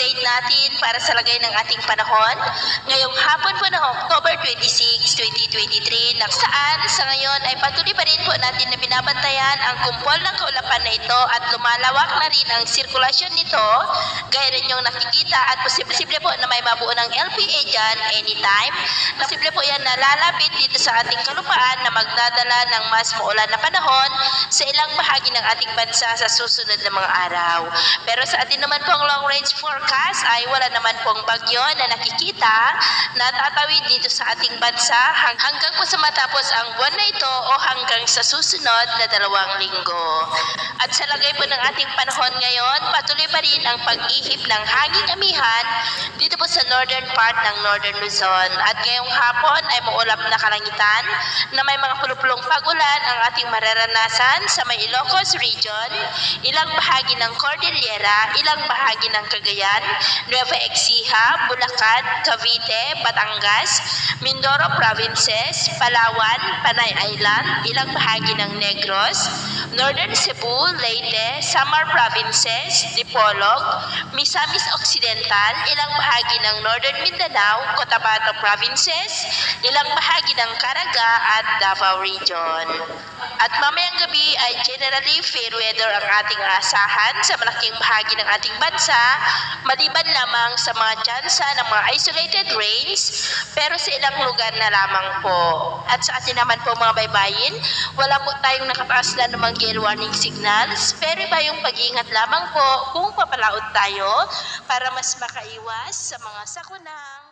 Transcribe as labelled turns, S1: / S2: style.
S1: update natin para sa lagay ng ating panahon ngayong hapon po ng October 26, 2023 na saan sa ngayon ay patuloy pa rin po natin na binabantayan ang kumpol ng kaulapan na ito at lumalawak na rin ang sirkulasyon nito gaya rin yung nakikita at posible po na may mabuo ng LPA dyan anytime. Posible po yan na lalapit dito sa ating kalupaan na magdadala ng mas maulan na panahon sa ilang bahagi ng ating bansa sa susunod na mga araw. Pero sa atin naman pong long range forecast ay wala naman pong bagyo na nakikita na tatawid dito sa ating bansa hanggang po sa matapos ang buwan na ito o hanggang sa susunod na 2 linggo. At sa lagay po ng ating panahon ngayon, patuloy pa rin ang pag-ihip ng hanging amihan dito po sa northern part ng Northern Luzon. At ngayong hapon ay maulap na kalangitan na may mga pulupulong pag-ulan ang ating mararanasan sa may Ilocos Region, ilang bahagi ng Cordillera, ilang bahagi ng Cagayan, Nueva Ecija, Bulacan, Cavite, Batangas, Mindoro Provinces, Palawan, Panay Island, ilang bahagi ng Negros, Northern Cebu, Leyte, Samar Provinces, Dipolog, Misamis Occidental, ilang bahagi ng Northern Mindanao, Cotabato Provinces, ilang bahagi ng Caraga at Davao Region. At mamayang gabi ay generally fair weather ang ating asahan sa malaking bahagi ng ating bansa, maliban lamang sa mga tsansa ng mga isolated rains, pero sa ilang lugar na lamang po. At sa atin naman po mga baybayin, wala po tayong nakataas na namang gale warning signals, pero iba yung pag-iingat lamang po kung papalaot tayo para mas makaiwas sa mga sakunang